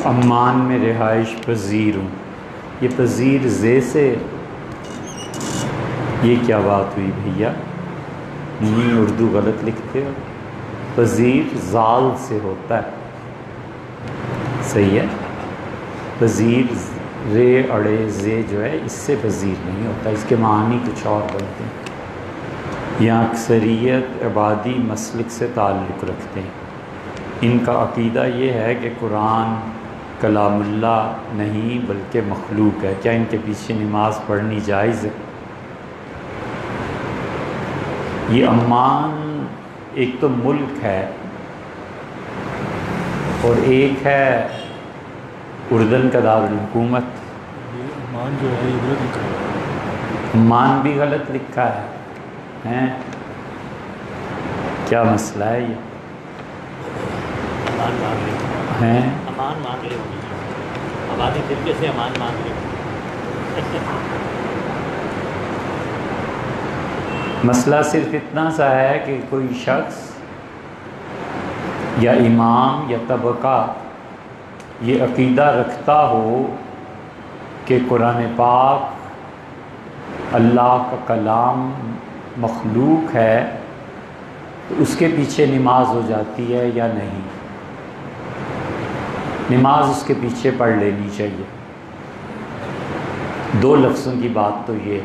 Oman میں رہائش پذیر ہوں. یہ پذیر زے سے، یہ کیا بات ہوئی بھیا؟ نہیں، اردو غلط لکھتے ہو. پذیر زال سے ہوتا ہے، صحیح ہے. پذیر رے اڑے زے جو ہے اس سے پذیر نہیں ہوتا، اس کے معنی کچھ اور بنتے ہیں. یہاں اکثریت عبادی مسلک سے تعلق رکھتے ہیں. ان کا عقیدہ یہ ہے کہ قرآن کلام اللہ نہیں بلکہ مخلوق ہے. کیا ان کے پیچھے نماز پڑھنی جائز ہے؟ یہ عمان ایک تو ملک ہے اور ایک ہے اردن کا دارالحکومت. عمان جو ہے یہ غلط لکھا ہے. عمان بھی غلط لکھا ہے ہیں؟ کیا مسئلہ ہے یہ؟ امان مانگ لے، ہیں امان مانگ لے ہونی چاہیے. آبادی طریقے سے امان مانگ لے. مسئلہ صرف اتنا سا ہے کہ کوئی شخص یا امام یا طبقہ یہ عقیدہ رکھتا ہو کہ قرآن پاک اللہ کا کلام مخلوق ہے تو اس کے پیچھے نماز ہو جاتی ہے یا نہیں. نماز اس کے پیچھے پڑھ لینی چاہیے. دو لفظوں کی بات تو یہ.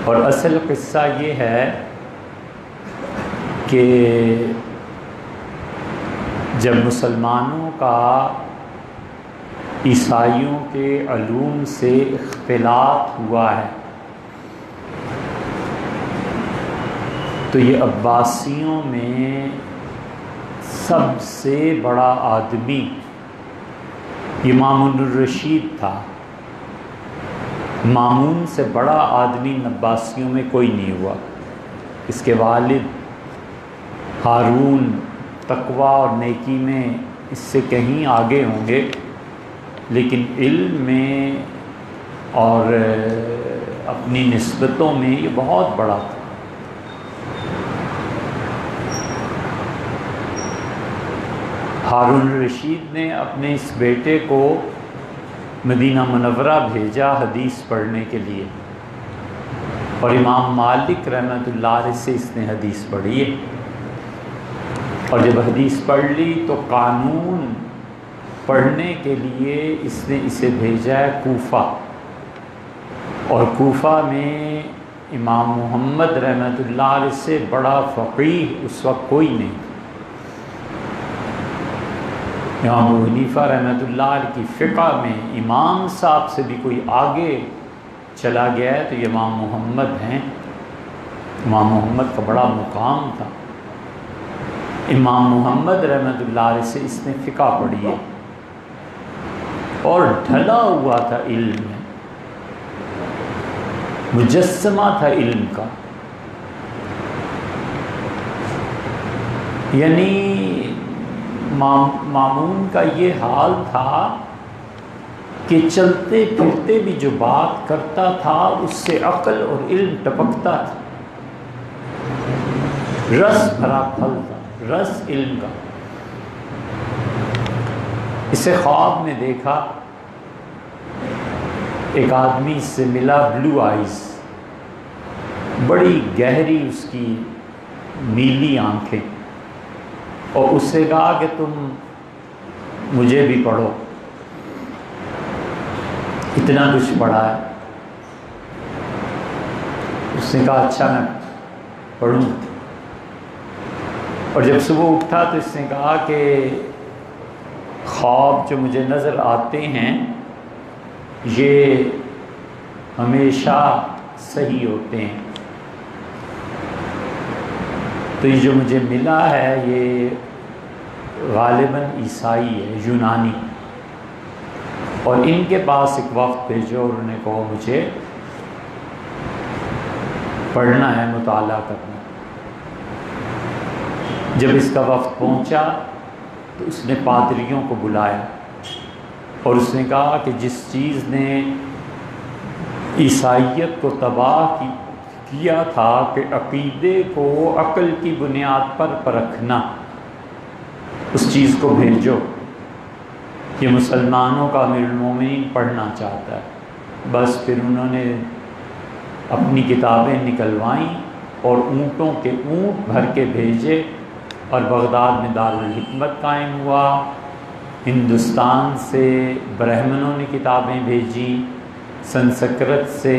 اور اصل قصہ یہ ہے کہ جب مسلمانوں کا عیسائیوں کے علوم سے اختلاط ہوا ہے تو یہ عباسیوں میں سب سے بڑا آدمی امام الرشید تھا. مامون سے بڑا آدمی عباسیوں میں کوئی نہیں ہوا. اس کے والد ہارون تقویٰ اور نیکی میں اس سے کہیں آگے ہوں گے، لیکن علم میں اور اپنی نسبتوں میں یہ بہت بڑا تھا. ہارون الرشید نے اپنے اس بیٹے کو مدینہ منورہ بھیجا حدیث پڑھنے کے لیے، اور امام مالک رحمۃ اللہ علیہ سے اس نے حدیث پڑھی ہے. اور جب حدیث پڑھ لی تو قانون پڑھنے کے لیے اس نے اسے بھیجا ہے کوفہ، اور کوفہ میں امام محمد رحمۃ اللہ علیہ سے بڑا فقیہ اس وقت کوئی نہیں. امام ابو حنیفہ رحمۃ اللہ علیہ کی فقہ میں امام صاحب سے بھی کوئی آگے چلا گیا ہے تو یہ امام محمد ہیں. امام محمد کا بڑا مقام تھا. امام محمد رحمۃ اللہ علیہ سے اس نے فقہ پڑھی ہے اور ڈھلا ہوا تھا علم میں، مجسمہ تھا علم کا. یعنی مامون کا یہ حال تھا کہ چلتے پھرتے بھی جو بات کرتا تھا اس سے عقل اور علم ٹپکتا تھا. رس بھرا پھل تھا، رس علم کا. اسے خواب میں دیکھا، ایک آدمی سے ملا، بلو آئیز، بڑی گہری اس کی نیلی آنکھیں، اور اس سے کہا کہ تم مجھے بھی پڑھو. اتنا کچھ پڑھا ہے. اس نے کہا اچھا میں پڑھوں. اور جب صبح اٹھا تو اس نے کہا کہ خواب جو مجھے نظر آتے ہیں یہ ہمیشہ صحیح ہوتے ہیں. تو یہ جو مجھے ملا ہے یہ غالباً عیسائی ہے، یونانی، اور ان کے پاس ایک وقت بھیجو اور انہوں نے کہا مجھے پڑھنا ہے، مطالعہ کرنا. جب اس کا وقت پہنچا تو اس نے پادریوں کو بلایا اور اس نے کہا کہ جس چیز نے عیسائیت کو تباہ کیا تھا کہ عقیدے کو عقل کی بنیاد پر پرکھنا، اس چیز کو بھیجو. یہ مسلمانوں کا امیر المومنین پڑھنا چاہتا ہے، بس پھر انہوں نے اپنی کتابیں نکلوائیں اور اونٹوں کے اونٹ بھر کے بھیجے، اور بغداد میں دارالحکمت قائم ہوا۔ ہندوستان سے برہمنوں نے کتابیں بھیجی، سنسکرت سے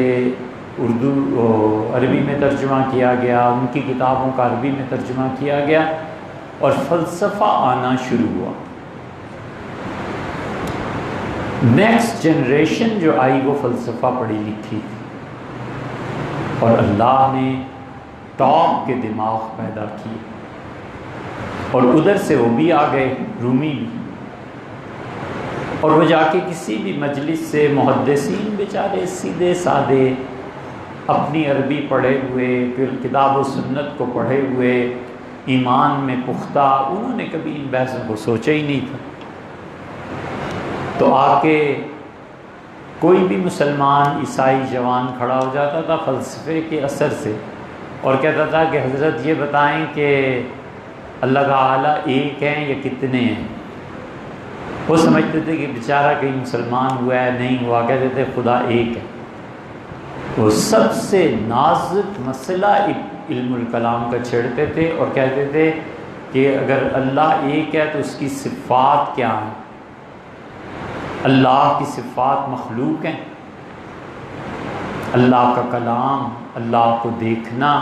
اردو عربی میں ترجمہ کیا گیا، ان کی کتابوں کا عربی میں ترجمہ کیا گیا، اور فلسفہ آنا شروع ہوا۔ نیکسٹ جنریشن جو آئی وہ فلسفہ پڑھی لکھی تھی، اور اللہ نے ٹاپ کے دماغ پیدا کیے، اور ادھر سے وہ بھی آ گئے، رومی بھی، اور وہ جا کے کسی بھی مجلس سے محدثین بیچارے سیدھے سادے اپنی عربی پڑھے ہوئے، پھر کتاب و سنت کو پڑھے ہوئے، ایمان میں پختہ، انہوں نے کبھی ان بحثوں کو سوچا ہی نہیں تھا۔ تو آ کے کوئی بھی مسلمان عیسائی جوان کھڑا ہو جاتا تھا فلسفے کے اثر سے، اور کہتا تھا کہ حضرت یہ بتائیں کہ اللہ تعالیٰ ایک ہیں یا کتنے ہیں؟ وہ سمجھتے تھے کہ بیچارہ کہیں مسلمان ہوا ہے، نہیں ہوا، کہتے تھے خدا ایک ہے۔ وہ سب سے نازک مسئلہ علم الکلام کا چھیڑتے تھے، اور کہتے تھے کہ اگر اللہ ایک ہے تو اس کی صفات کیا ہیں؟ اللہ کی صفات مخلوق ہیں، اللہ کا کلام، اللہ کو دیکھنا،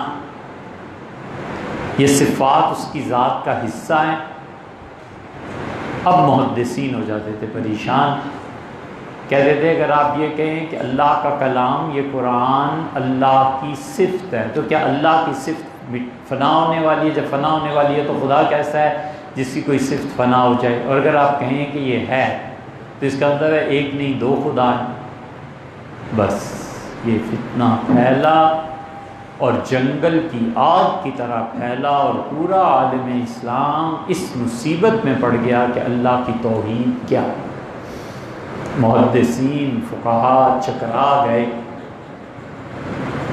یہ صفات اس کی ذات کا حصہ ہیں۔ اب محدثین ہو جاتے تھے پریشان، کہتے تھے اگر آپ یہ کہیں کہ اللہ کا کلام یہ قرآن اللہ کی صفت ہے، تو کیا اللہ کی صفت فنا ہونے والی ہے؟ جب فنا ہونے والی ہے تو خدا کیسا ہے جس کی کوئی صفت فنا ہو جائے؟ اور اگر آپ کہیں کہ یہ ہے تو اس کا مطلب ہے ایک نہیں دو خدا ہیں۔ بس یہ فتنہ پھیلا اور جنگل کی آگ کی طرح پھیلا، اور پورا عالم اسلام اس مصیبت میں پڑ گیا کہ اللہ کی توحید کیا ہے۔ محدثین فقہا چکرا گئے،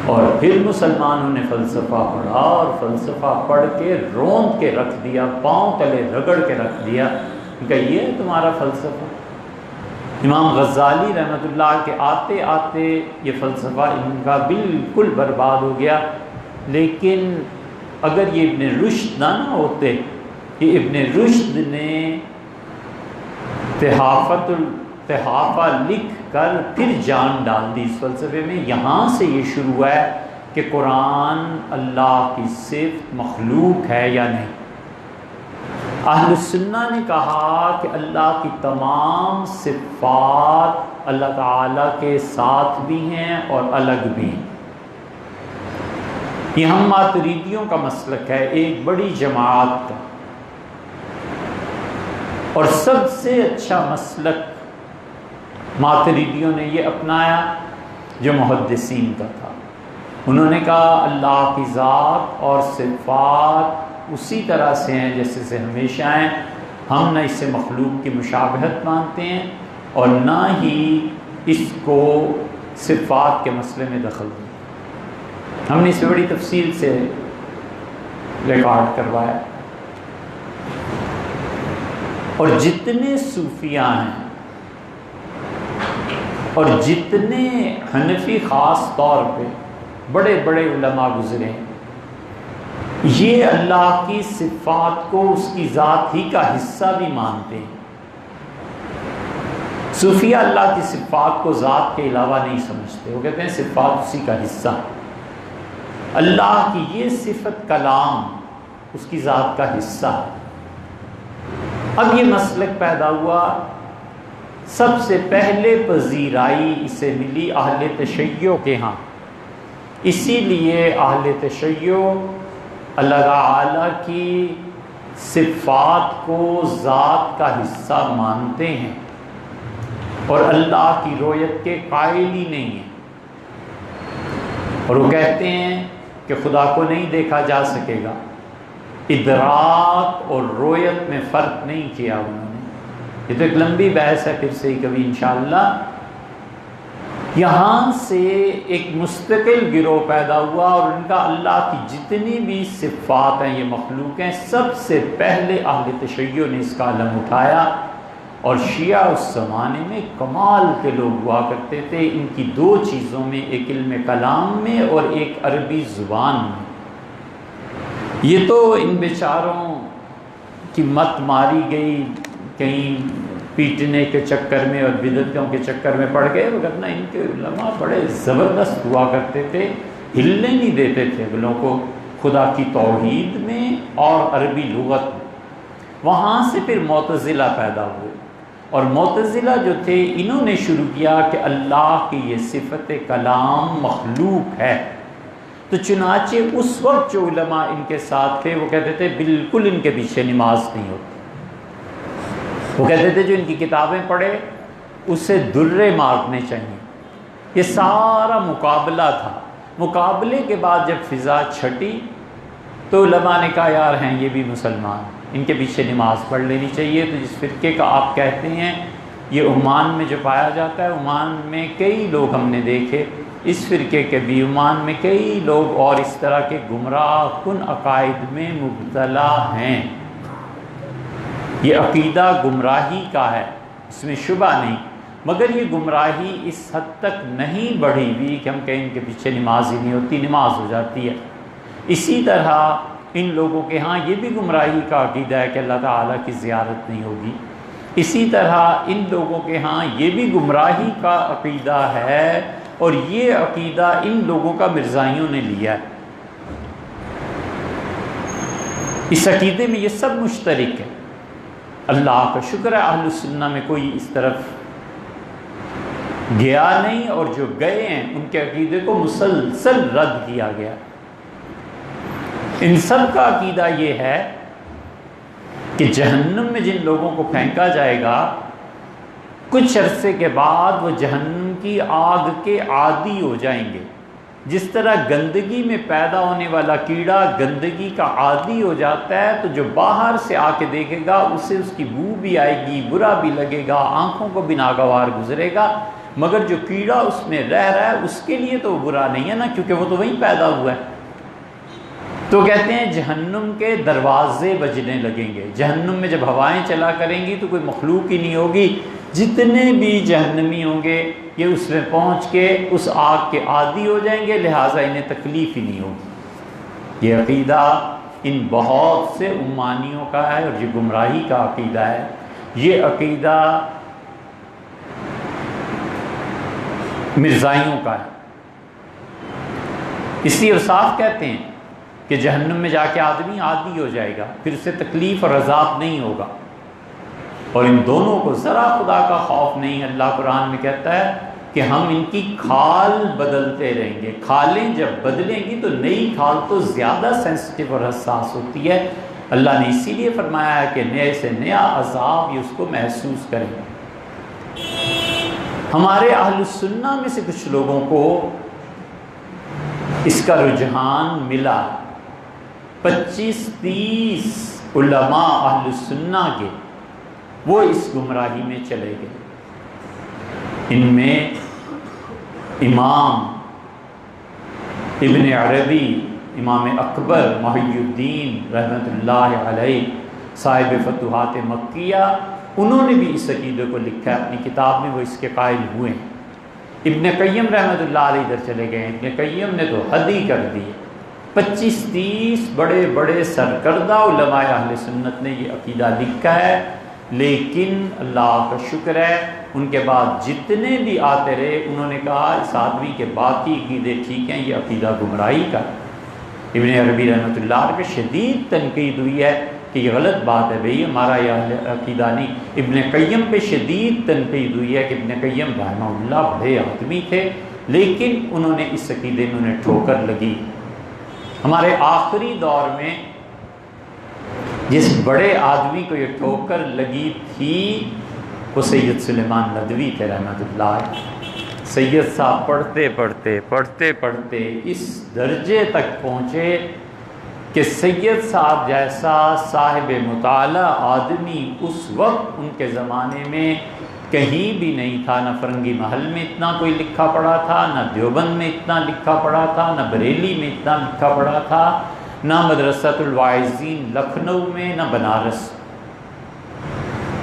اور پھر مسلمانوں نے فلسفہ پڑھا، اور فلسفہ پڑھ کے روند کے رکھ دیا، پاؤں تلے رگڑ کے رکھ دیا کہ یہ ہے تمہارا فلسفہ۔ امام غزالی رحمۃ اللہ کے آتے آتے یہ فلسفہ ان کا بالکل برباد ہو گیا۔ لیکن اگر یہ ابن رشد نہ ہوتے، کہ ابن رشد نے تحافہ لکھ کر پھر جان ڈال دی اس فلسفے میں، یہاں سے یہ شروع ہوا ہے کہ قرآن اللہ کی صفت مخلوق ہے یا نہیں۔ اہل سنہ نے کہا کہ اللہ کی تمام صفات اللہ تعالیٰ کے ساتھ بھی ہیں اور الگ بھی ہیں۔ یہ ہم ماتریدیوں کا مسلک ہے، ایک بڑی جماعت کا، اور سب سے اچھا مسلک ماتریدیوں نے یہ اپنایا جو محدثین کا تھا۔ انہوں نے کہا اللہ کی ذات اور صفات اسی طرح سے ہیں جیسے سے ہمیشہ ہیں، ہم نہ اس سے مخلوق کی مشابہت مانتے ہیں اور نہ ہی اس کو صفات کے مسئلے میں دخل دیں۔ ہم نے اس میں بڑی تفصیل سے ریکارڈ کروایا، اور جتنے صوفیاء ہیں اور جتنے حنفی خاص طور پہ بڑے بڑے علماء گزرے ہیں، یہ اللہ کی صفات کو اس کی ذات ہی کا حصہ بھی مانتے ہیں۔ صوفیہ اللہ کی صفات کو ذات کے علاوہ نہیں سمجھتے، وہ کہتے ہیں صفات اسی کا حصہ۔ اللہ کی یہ صفت کلام اس کی ذات کا حصہ ہے۔ اب یہ مسلک پیدا ہوا، سب سے پہلے پذیرائی اسے ملی اہل تشیع کے ہاں، اسی لیے اہل تشیع اللہ تعالیٰ کی صفات کو ذات کا حصہ مانتے ہیں اور اللہ کی رؤیت کے قائل ہی نہیں ہیں، اور وہ کہتے ہیں کہ خدا کو نہیں دیکھا جا سکے گا۔ ادراک اور رؤیت میں فرق نہیں کیا انہوں نے۔ یہ تو ایک لمبی بحث ہے، پھر سے ہی کبھی انشاءاللہ۔ یہاں سے ایک مستقل گروہ پیدا ہوا، اور ان کا اللہ کی جتنی بھی صفات ہیں یہ مخلوق ہیں۔ سب سے پہلے اہل تشیع نے اس کا علم اٹھایا اور شیعہ اس زمانے میں کمال کے لوگ ہوا کرتے تھے، ان کی دو چیزوں میں، ایک علم کلام میں اور ایک عربی زبان میں۔ یہ تو ان بیچاروں کی مت ماری گئی، کہیں پیٹنے کے چکر میں اور بدعتوں کے چکر میں پڑ گئے، ورنہ ان کے علماء بڑے زبردست ہوا کرتے تھے، ہلنے نہیں دیتے تھے اگلوں کو خدا کی توحید میں اور عربی لغت میں۔ وہاں سے پھر معتزلہ پیدا ہوئے، اور معتزلہ جو تھے انہوں نے شروع کیا کہ اللہ کی یہ صفت کلام مخلوق ہے، تو چنانچہ اس وقت جو علماء ان کے ساتھ تھے وہ کہتے تھے بالکل ان کے پیچھے نماز نہیں ہوتی، وہ کہتے تھے جو ان کی کتابیں پڑھے اسے درے مارنے چاہیے۔ یہ سارا مقابلہ تھا۔ مقابلے کے بعد جب فضا چھٹی تو علماء نے کہا یار ہیں یہ بھی مسلمان، ان کے پیچھے نماز پڑھ لینی چاہیے۔ تو جس فرقے کا آپ کہتے ہیں یہ عمان میں جو پایا جاتا ہے، عمان میں کئی لوگ ہم نے دیکھے، اس فرقے کے بھی عمان میں کئی لوگ اور اس طرح کے گمراہ کن عقائد میں مبتلا ہیں۔ یہ عقیدہ گمراہی کا ہے، اس میں شبہ نہیں، مگر یہ گمراہی اس حد تک نہیں بڑھی ہوئی کہ ہم کہیں ان کے پیچھے نماز ہی نہیں ہوتی، نماز ہو جاتی ہے۔ اسی طرح ان لوگوں کے ہاں یہ بھی گمراہی کا عقیدہ ہے کہ اللہ تعالیٰ کی زیارت نہیں ہوگی۔ اسی طرح ان لوگوں کے ہاں یہ بھی گمراہی کا عقیدہ ہے، اور یہ عقیدہ ان لوگوں کا مرزائیوں نے لیا ہے۔ اس عقیدے میں یہ سب مشترک ہے۔ اللہ کا شکر ہے اہل السنہ میں کوئی اس طرف گیا نہیں، اور جو گئے ہیں ان کے عقیدے کو مسلسل رد کیا گیا۔ ان سب کا عقیدہ یہ ہے کہ جہنم میں جن لوگوں کو پھینکا جائے گا کچھ عرصے کے بعد وہ جہنم کی آگ کے عادی ہو جائیں گے۔ جس طرح گندگی میں پیدا ہونے والا کیڑا گندگی کا عادی ہو جاتا ہے، تو جو باہر سے آ کے دیکھے گا اسے اس کی بو بھی آئے گی، برا بھی لگے گا، آنکھوں کو بھی ناگوار گزرے گا، مگر جو کیڑا اس میں رہ رہا ہے اس کے لیے تو برا نہیں ہے نا، کیونکہ وہ تو وہیں پیدا ہوا ہے۔ تو کہتے ہیں جہنم کے دروازے بجنے لگیں گے۔ جہنم میں جب ہوائیں چلا کریں گی تو کوئی مخلوق ہی نہیں ہوگی، جتنے بھی جہنمی ہوں گے یہ اس میں پہنچ کے اس آگ کے عادی ہو جائیں گے، لہٰذا انہیں تکلیف ہی نہیں ہوگی۔ یہ عقیدہ ان بہت سے عمانیوں کا ہے، اور یہ گمراہی کا عقیدہ ہے۔ یہ عقیدہ مرزائیوں کا ہے، اس لیے وہ صاف کہتے ہیں کہ جہنم میں جا کے آدمی عادی ہو جائے گا، پھر اسے تکلیف اور عذاب نہیں ہوگا۔ اور ان دونوں کو ذرا خدا کا خوف نہیں۔ اللہ قرآن میں کہتا ہے کہ ہم ان کی کھال بدلتے رہیں گے۔ کھالیں جب بدلیں گی تو نئی کھال تو زیادہ سینسٹیو اور حساس ہوتی ہے۔ اللہ نے اسی لیے فرمایا ہے کہ نئے سے نیا عذاب یہ اس کو محسوس کریں۔ ہمارے اہل السنہ میں سے کچھ لوگوں کو اس کا رجحان ملا، 25-30 علماء اہل السنہ کے وہ اس گمراہی میں چلے گئے۔ ان میں امام ابن عربی، امام اکبر محی الدین رحمۃ اللہ علیہ صاحب فتوحات مکیہ، انہوں نے بھی اس عقیدے کو لکھا ہے اپنی کتاب میں، وہ اس کے قائل ہوئے ہیں۔ ابن قیم رحمۃ اللہ علیہ ادھر چلے گئے ہیں۔ ابن قیم نے تو حد ہی کر دی۔ 25-30 بڑے بڑے سرکردہ علماء اہل سنت نے یہ عقیدہ لکھا ہے، لیکن اللہ کا شکر ہے ان کے بعد جتنے بھی آتے رہے انہوں نے کہا اس آدمی کے باقی عقیدے ٹھیک ہیں، یہ عقیدہ گمراہی کا۔ ابن عربی رحمۃ اللہ علیہ پہ شدید تنقید ہوئی ہے کہ یہ غلط بات ہے بھئی، ہمارا یہ عقیدہ نہیں۔ ابن قیم پہ شدید تنقید ہوئی ہے کہ ابن قیم رحمہ اللہ بڑے آدمی تھے، لیکن انہوں نے اس عقیدے میں انہیں ٹھوکر لگی۔ ہمارے آخری دور میں جس بڑے آدمی کو یہ ٹھوکر لگی تھی وہ سید سلیمان ندوی تھے رحمۃ اللہ علیہ۔ سید صاحب پڑھتے پڑھتے اس درجے تک پہنچے کہ سید صاحب جیسا صاحب مطالعہ آدمی اس وقت ان کے زمانے میں کہیں بھی نہیں تھا۔ نہ فرنگی محل میں اتنا کوئی لکھا پڑھا تھا، نہ دیوبند میں اتنا لکھا پڑھا تھا، نہ بریلی میں اتنا لکھا پڑھا تھا، نہ مدرسۃ الواعظین لکھنؤ میں، نہ بنارس۔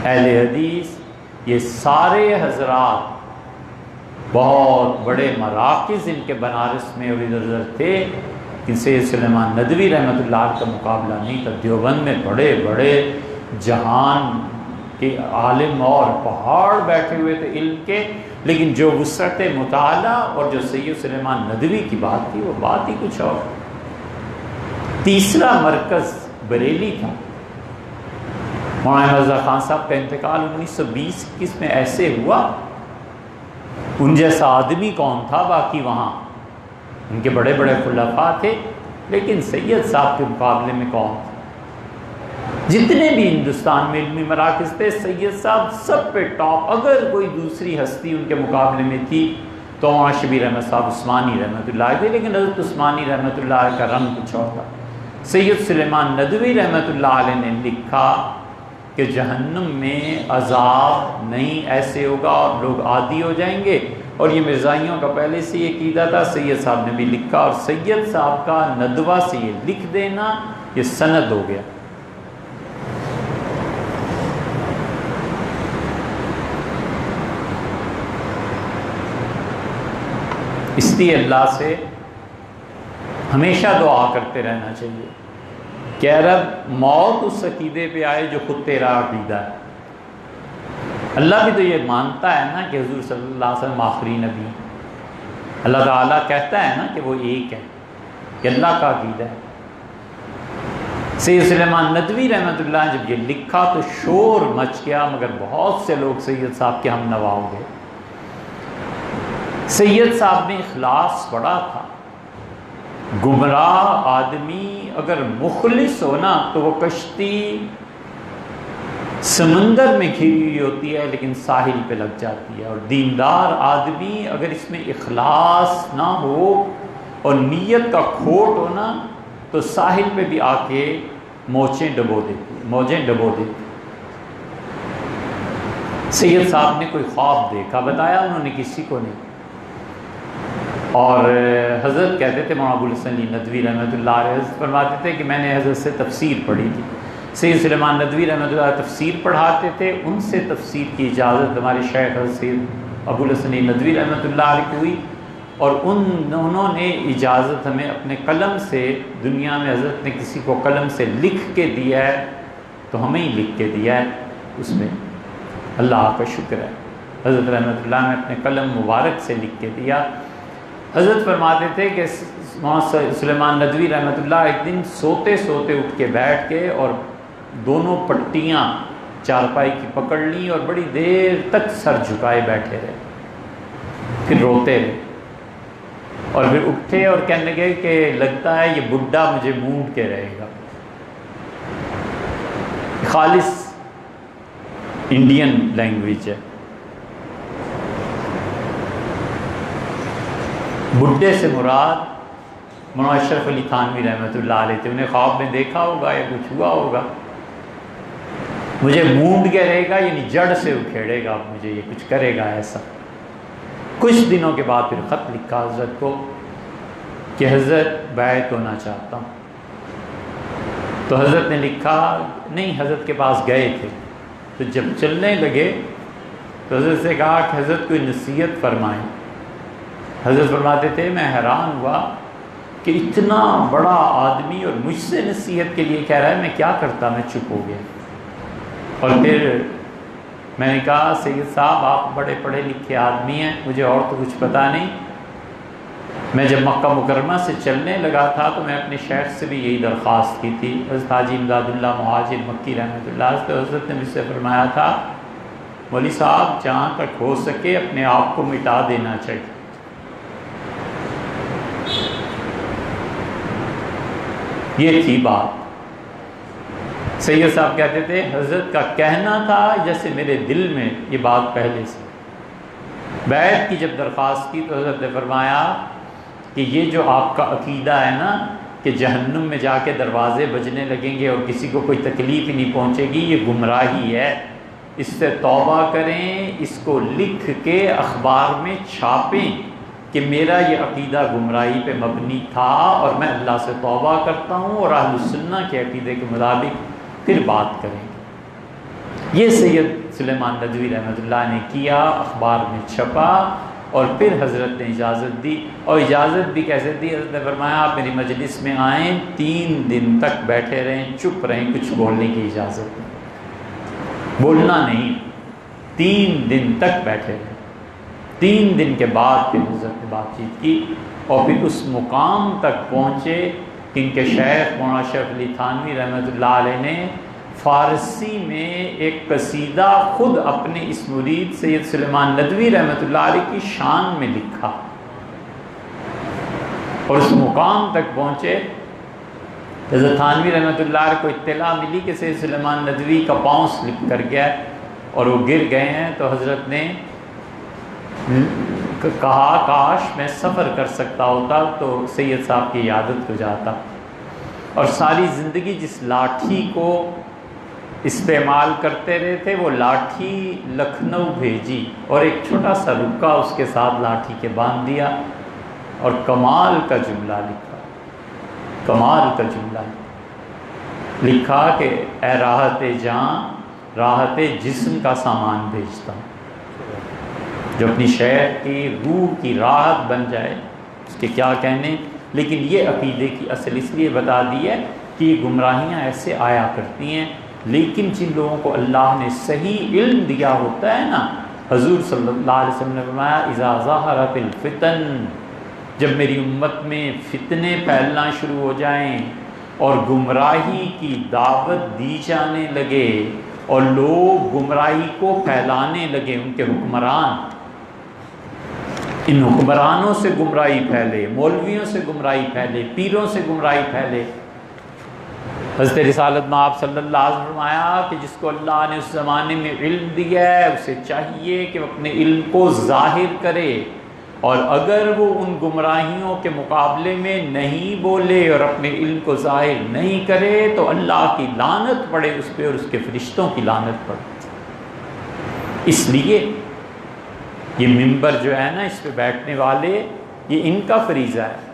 اہل حدیث یہ سارے حضرات بہت بڑے مراکز ان کے بنارس میں اور ادھر ادھر تھے، کہ سید سلیمان ندوی رحمۃ اللہ علیہ کا مقابلہ نہیں تھا۔ دیوبند میں بڑے بڑے جہان کے عالم اور پہاڑ بیٹھے ہوئے تھے علم کے، لیکن جو وسعت مطالعہ اور جو سید سلیمان ندوی کی بات تھی وہ بات ہی کچھ اور۔ تیسرا مرکز بریلی تھا۔ مولانا مرزا خان صاحب کا انتقال 1920-21 میں ایسے ہوا، ان جیسا آدمی کون تھا باقی وہاں؟ ان کے بڑے بڑے خلفاء تھے، لیکن سید صاحب کے مقابلے میں کون تھا؟ جتنے بھی ہندوستان میں علمی مراکز تھے، سید صاحب سب پہ ٹاپ۔ اگر کوئی دوسری ہستی ان کے مقابلے میں تھی تو وہاں شبیر احمد صاحب عثمانی رحمۃ اللہ تھے، لیکن حضرت عثمانی رحمۃ اللہ کا رنگ کچھ اور تھا۔ سید سلیمان ندوی رحمۃ اللہ علیہ نے لکھا کہ جہنم میں عذاب نہیں ایسے ہوگا اور لوگ عادی ہو جائیں گے، اور یہ مرزائیوں کا پہلے سے یہ عقیدہ تھا، سید صاحب نے بھی لکھا، اور سید صاحب کا ندوہ سے یہ لکھ دینا یہ سند ہو گیا۔ اس لیے اللہ سے ہمیشہ دعا کرتے رہنا چاہیے کہ اے رب موت اس عقیدے پہ آئے جو خود تیرا عقیدہ ہے۔ اللہ بھی تو یہ مانتا ہے نا کہ حضور صلی اللہ علیہ وسلم آخری نبی ہیں۔ اللہ تعالیٰ کہتا ہے نا کہ وہ ایک ہے، کہ اللہ کا عقیدہ ہے۔ سید سلیمان ندوی رحمۃ اللہ نے جب یہ لکھا تو شور مچ گیا، مگر بہت سے لوگ سید صاحب کے ہم نوا ہو گئے۔ سید صاحب میں اخلاص بڑا تھا۔ گمراہ آدمی اگر مخلص ہو نا تو وہ کشتی سمندر میں گھری ہوئی ہوتی ہے لیکن ساحل پہ لگ جاتی ہے، اور دیندار آدمی اگر اس میں اخلاص نہ ہو اور نیت کا کھوٹ ہو نا تو ساحل پہ بھی آ کے موجیں ڈبو دیتی۔ سید صاحب نے کوئی خواب دیکھا، بتایا انہوں نے کسی کو نہیں، اور حضرت کہتے تھے مولانا ابوالحسن علی ندوی رحمۃ اللہ علیہ، حضرت فرماتے تھے کہ میں نے حضرت سے تفسیر پڑھی تھی۔ سید سلیمان ندوی رحمۃ اللہ علیہ تفسیر پڑھاتے تھے، ان سے تفسیر کی اجازت ہمارے شیخ حضرت سید ابوالحسن علی ندوی رحمۃ اللہ علیہ کو ہوئی، اور انہوں نے اجازت ہمیں اپنے قلم سے، دنیا میں حضرت نے کسی کو قلم سے لکھ کے دیا ہے تو ہمیں ہی لکھ کے دیا ہے، اس میں اللہ کا شکر ہے۔ حضرت رحمۃ اللہ نے اپنے قلم مبارک سے لکھ کے دیا۔ حضرت فرماتے تھے کہ مولانا سلیمان ندوی رحمۃ اللہ ایک دن سوتے سوتے اٹھ کے بیٹھ کے اور دونوں پٹیاں چارپائی کی پکڑ لیں اور بڑی دیر تک سر جھکائے بیٹھے رہے، پھر روتے رہے، اور پھر اٹھے اور کہنے لگے کہ لگتا ہے یہ بڈھا مجھے مونڈ کے رہے گا۔ خالص انڈین لینگویج ہے۔ بڈھے سے مراد مولانا اشرف علی تھانوی رحمۃ اللہ علیہ تھے، انہیں خواب میں دیکھا ہوگا یا کچھ ہوا ہوگا، مجھے مونڈ کے رہے گا یعنی جڑ سے اکھیڑے گا، مجھے یہ کچھ کرے گا ایسا۔ کچھ دنوں کے بعد پھر خط لکھا حضرت کو کہ حضرت بیعت ہونا چاہتا ہوں، تو حضرت نے لکھا نہیں، حضرت کے پاس گئے تھے، تو جب چلنے لگے تو حضرت سے کہا کہ حضرت کوئی نصیحت فرمائیں۔ حضرت فرماتے تھے میں حیران ہوا کہ اتنا بڑا آدمی اور مجھ سے نصیحت کے لیے کہہ رہا ہے، میں کیا کرتا، میں چپ ہو گیا۔ اور پھر میں نے کہا سید صاحب آپ بڑے پڑھے لکھے آدمی ہیں، مجھے اور تو کچھ پتہ نہیں۔ میں جب مکہ مکرمہ سے چلنے لگا تھا تو میں اپنے شیخ سے بھی یہی درخواست کی تھی، حضرت حاجی امداد اللہ مہاجر مکی رحمۃ اللہ علیہ، تو حضرت نے مجھ سے فرمایا تھا مولوی صاحب جہاں تک ہو سکے اپنے آپ کو مٹا دینا چاہیے۔ یہ تھی بات۔ سید صاحب کہتے تھے حضرت کا کہنا تھا جیسے میرے دل میں یہ بات پہلے سے۔ بیعت کی جب درخواست کی تو حضرت نے فرمایا کہ یہ جو آپ کا عقیدہ ہے نا کہ جہنم میں جا کے دروازے بجنے لگیں گے اور کسی کو کوئی تکلیف ہی نہیں پہنچے گی، یہ گمراہی ہے، اس سے توبہ کریں، اس کو لکھ کے اخبار میں چھاپیں کہ میرا یہ عقیدہ گمراہی پہ مبنی تھا اور میں اللہ سے توبہ کرتا ہوں اور اہل السنہ کے عقیدے کے مطابق پھر بات کریں گے۔ یہ سید سلیمان ندوی رحمۃ اللہ نے کیا، اخبار میں چھپا، اور پھر حضرت نے اجازت دی. اور اجازت بھی کیسے دی؟ حضرت نے فرمایا آپ میری مجلس میں آئیں، 3 دن تک بیٹھے رہیں، چپ رہیں، کچھ بولنے کی اجازت نہیں، بولنا نہیں. 3 دن تک بیٹھے رہیں. 3 دن کے بعد پھر حضرت نے بات چیت کی، اور پھر اس مقام تک پہنچے کہ ان کے شیخ مولانا اشرف علی تھانوی رحمۃ اللہ علیہ نے فارسی میں ایک قصیدہ خود اپنے اس مرید سید سلیمان ندوی رحمۃ اللہ علیہ کی شان میں لکھا. اور اس مقام تک پہنچے، حضرت تھانوی رحمۃ اللہ علیہ کو اطلاع ملی کہ سید سلیمان ندوی کا پاؤں سلپ کر گیا اور وہ گر گئے ہیں. تو حضرت نے کہا کاش میں سفر کر سکتا ہوتا تو سید صاحب کی عیادت کو جاتا. اور ساری زندگی جس لاٹھی کو استعمال کرتے رہے تھے وہ لاٹھی لکھنؤ بھیجی، اور ایک چھوٹا سا رکا اس کے ساتھ لاٹھی کے باندھ دیا، اور کمال کا جملہ لکھا. کمال کا جملہ لکھا کہ اے راحت جان، راحت جسم کا سامان بھیجتا ہوں. جو اپنی شیخ کی روح کی راحت بن جائے اس کے کیا کہنے. لیکن یہ عقیدے کی اصل اس لیے بتا دی ہے کہ یہ گمراہیاں ایسے آیا کرتی ہیں، لیکن جن لوگوں کو اللہ نے صحیح علم دیا ہوتا ہے نا، حضور صلی اللہ علیہ وسلم نے فرمایا اذا ظہرت الفتن، جب میری امت میں فتنے پھیلنا شروع ہو جائیں اور گمراہی کی دعوت دی جانے لگے اور لوگ گمراہی کو پھیلانے لگے، ان کے حکمران، ان حکمرانوں سے گمراہی پھیلے، مولویوں سے گمراہی پھیلے، پیروں سے گمراہی پھیلے. حضرت رسالت میں آپ صلی اللہ علیہ وسلم فرمایا کہ جس کو اللہ نے اس زمانے میں علم دیا ہے اسے چاہیے کہ وہ اپنے علم کو ظاہر کرے، اور اگر وہ ان گمراہیوں کے مقابلے میں نہیں بولے اور اپنے علم کو ظاہر نہیں کرے تو اللہ کی لعنت پڑے اس پہ اور اس کے فرشتوں کی لعنت پڑے. اس لیے یہ منبر جو ہے نا، اس پہ بیٹھنے والے، یہ ان کا فریضہ ہے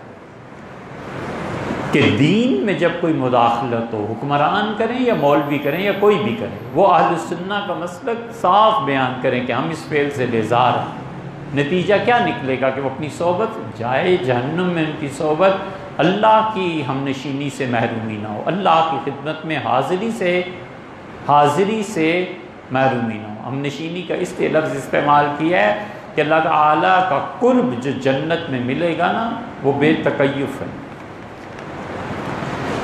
کہ دین میں جب کوئی مداخلت ہو، حکمران کریں یا مولوی کریں یا کوئی بھی کرے، وہ اہل سنہ کا مسلک صاف بیان کریں کہ ہم اس فعل سے بیزار ہیں. نتیجہ کیا نکلے گا کہ وہ اپنی صحبت جائے جہنم میں، ان کی صحبت اللہ کی ہم نشینی سے محرومی نہ ہو، اللہ کی خدمت میں حاضری سے محرومی نہ ہو. ہم نشینی کا اس لیے لفظ استعمال کیا ہے کہ اللہ تعالیٰ کا قرب جو جنت میں ملے گا نا وہ بے تکیف ہے.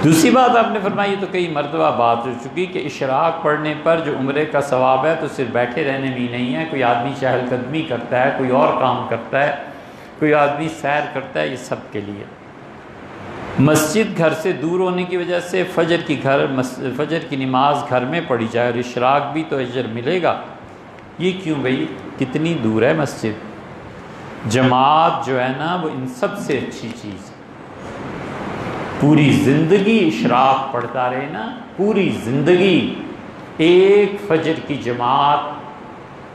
دوسری بات آپ نے فرمائی، تو کئی مرتبہ بات ہو چکی کہ اشراق پڑھنے پر جو عمرے کا ثواب ہے تو صرف بیٹھے رہنے میں ہی نہیں ہے، کوئی آدمی چہل قدمی کرتا ہے، کوئی اور کام کرتا ہے، کوئی آدمی سیر کرتا ہے، یہ سب کے لیے. مسجد گھر سے دور ہونے کی وجہ سے فجر کی نماز گھر میں پڑھی جائے اور اشراق بھی تو اجر ملے گا. یہ کیوں بھائی؟ کتنی دور ہے مسجد؟ جماعت جو ہے نا وہ ان سب سے اچھی چیز ہے. پوری زندگی اشراق پڑھتا رہے نا، پوری زندگی ایک فجر کی جماعت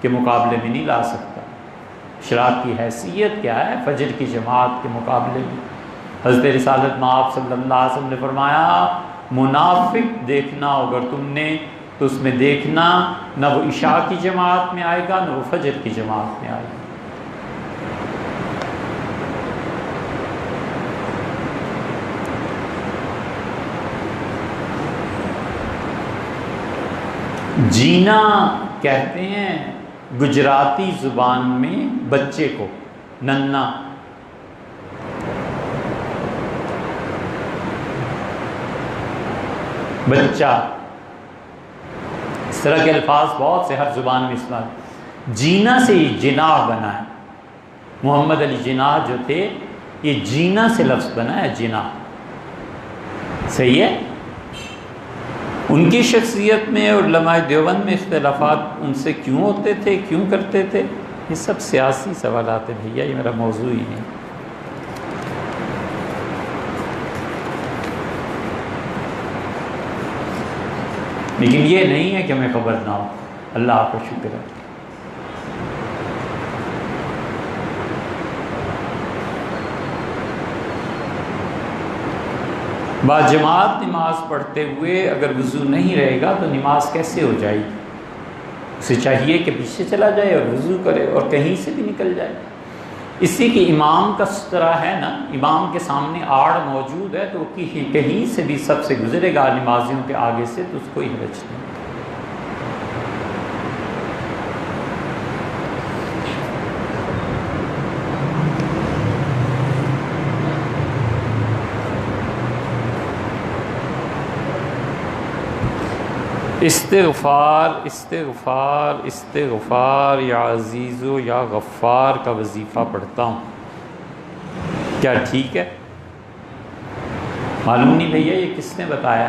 کے مقابلے میں نہیں لا سکتا. اشراق کی حیثیت کیا ہے فجر کی جماعت کے مقابلے میں؟ حضرت رسالت میں آپ صلی اللہ علیہ وسلم نے فرمایا منافق دیکھنا اگر تم نے تو اس میں دیکھنا نہ وہ عشاء کی جماعت میں آئے گا نہ وہ فجر کی جماعت میں آئے گا. جینا کہتے ہیں گجراتی زبان میں بچے کو، ننا. بچہ، اس طرح کے الفاظ بہت سے ہر زبان میں استعمال. جینا سے یہ جناح بنا ہے. محمد علی جناح جو تھے یہ جینا سے لفظ بنا ہے، جناح. صحیح ہے. ان کی شخصیت میں اور علماء دیوبند میں اختلافات ان سے کیوں ہوتے تھے، کیوں کرتے تھے؟ یہ سب سیاسی سوالات ہیں بھیا، یہ میرا موضوع ہی نہیں. لیکن یہ نہیں ہے کہ ہمیں خبر نہ ہو. اللہ کا شکر ہے. باجماعت نماز پڑھتے ہوئے اگر وضو نہیں رہے گا تو نماز کیسے ہو جائے گی؟ اسے چاہیے کہ پیچھے چلا جائے اور وضو کرے اور کہیں سے بھی نکل جائے۔ اسی کی امام کا سترہ ہے نا، امام کے سامنے آڑ موجود ہے تو وہ کہیں سے بھی سب سے گزرے گا نمازیوں کے آگے سے تو اس کو ہی حرج نہیں۔ استغفار استغفار استغفار یا عزیز و یا غفار کا وظیفہ پڑھتا ہوں، کیا ٹھیک ہے؟ معلوم نہیں بھیا یہ کس نے بتایا؟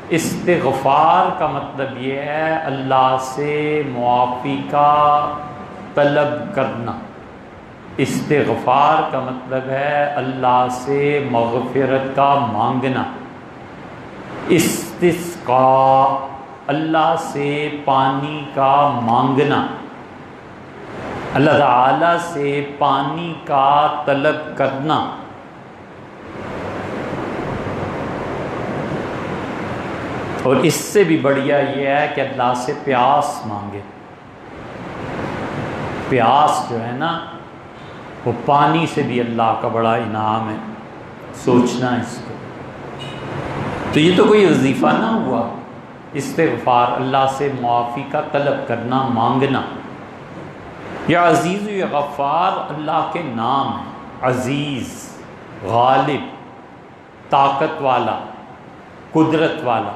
استغفار کا مطلب یہ ہے اللہ سے معافی کا طلب کرنا۔ استغفار کا مطلب ہے اللہ سے مغفرت کا مانگنا۔ استسقاء اللہ سے پانی کا مانگنا، اللہ تعالی سے پانی کا طلب کرنا۔ اور اس سے بھی بڑھیا یہ ہے کہ اللہ سے پیاس مانگے۔ پیاس جو ہے نا وہ پانی سے بھی اللہ کا بڑا انعام ہے، سوچنا اس کو۔ تو یہ تو کوئی وظیفہ نہ ہوا، استغفار اللہ سے معافی کا طلب کرنا، مانگنا۔ یا عزیز یا غفار اللہ کے نام ہیں، عزیز غالب، طاقت والا، قدرت والا۔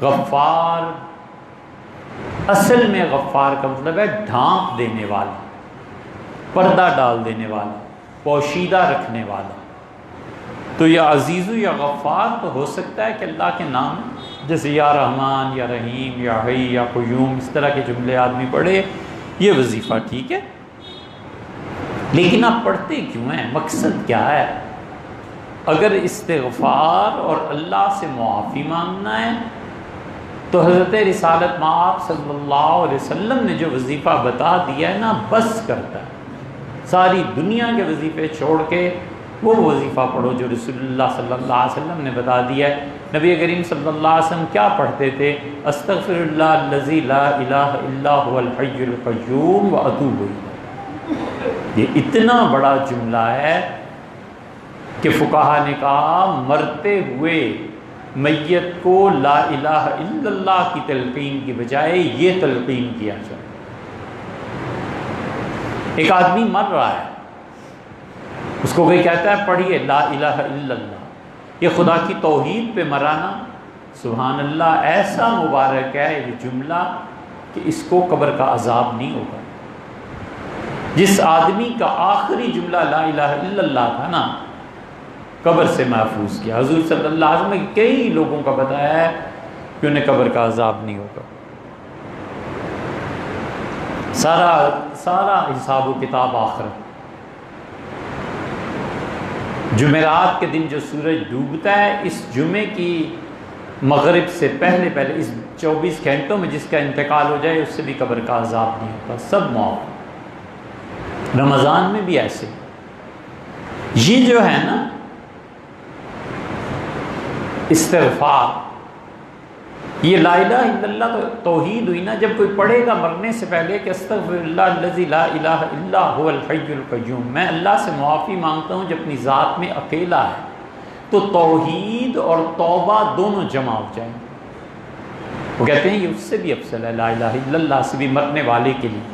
غفار اصل میں غفار کا مطلب ہے ڈھانپ دینے والا، پردہ ڈال دینے والا، پوشیدہ رکھنے والا۔ تو یا عزیز یا غفار تو ہو سکتا ہے کہ اللہ کے نام، جیسے یا رحمان یا رحیم یا حی یا قیوم، اس طرح کے جملے آدمی پڑھے، یہ وظیفہ ٹھیک ہے۔ لیکن آپ پڑھتے کیوں ہیں؟ مقصد کیا ہے؟ اگر استغفار اور اللہ سے معافی مانگنا ہے تو حضرت رسالت مآب صلی اللہ علیہ وسلم نے جو وظیفہ بتا دیا ہے نا، بس کرتا ہے۔ ساری دنیا کے وظیفے چھوڑ کے وہ وظیفہ پڑھو جو رسول اللہ صلی اللہ علیہ وسلم نے بتا دیا ہے۔ نبی کریم صلی اللہ علیہ وسلم کیا پڑھتے تھے؟ استغفر اللہ الذی لا الہ الا هو الحی القیوم واتوب الیہ۔ یہ اتنا بڑا جملہ ہے کہ فقہا نے کہا مرتے ہوئے میت کو لا الہ الا اللہ کی تلقین کی بجائے یہ تلقین کیا جائے۔ ایک آدمی مر رہا ہے، اس کو کوئی کہتا ہے پڑھیے لا الہ الا اللہ، یہ خدا کی توحید پہ مرانا، سبحان اللہ، ایسا مبارک ہے یہ جملہ کہ اس کو قبر کا عذاب نہیں ہوگا۔ جس آدمی کا آخری جملہ لا الہ الا اللہ تھا نا، قبر سے محفوظ کیا۔ حضور صلی اللہ علیہ وسلم نے کئی لوگوں کا بتایا ہے کہ انہیں قبر کا عذاب نہیں ہوگا۔ سارا حساب و کتاب آخرت۔ جمعرات کے دن جو سورج ڈوبتا ہے، اس جمعے کی مغرب سے پہلے اس 24 گھنٹوں میں جس کا انتقال ہو جائے اس سے بھی قبر کا عذاب نہیں ہوتا، سب معاف۔ رمضان میں بھی ایسے۔ یہ جو ہے نا استغفار، یہ لا الہ الا اللہ تو توحید ہوئی نا۔ جب کوئی پڑھے گا مرنے سے پہلے کہ استغفر اللہ الذی لا الہ الا هو الحی القیوم، میں اللہ سے معافی مانگتا ہوں جو اپنی ذات میں اکیلا ہے، تو توحید اور توبہ دونوں جمع ہو جائیں۔ وہ کہتے ہیں یہ اس سے بھی افضل ہے لا الہ الا اللہ سے بھی مرنے والے کے لیے۔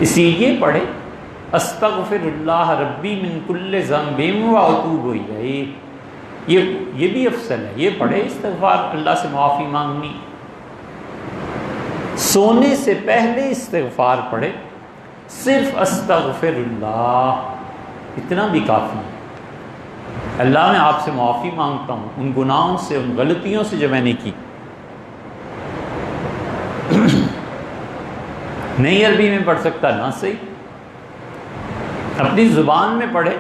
اسی لیے پڑھے استغفر اللہ ربی من کل ذنب واتوب الیہ، یہ بھی افضل ہے۔ یہ پڑھے استغفار، اللہ سے معافی مانگنی۔ سونے سے پہلے استغفار پڑھے، صرف استغفر اللہ، اتنا بھی کافی ہے۔ اللہ میں آپ سے معافی مانگتا ہوں ان گناہوں سے، ان غلطیوں سے جو میں نے کی۔ نہیں عربی میں پڑھ سکتا نہ صحیح، اپنی زبان میں پڑھے،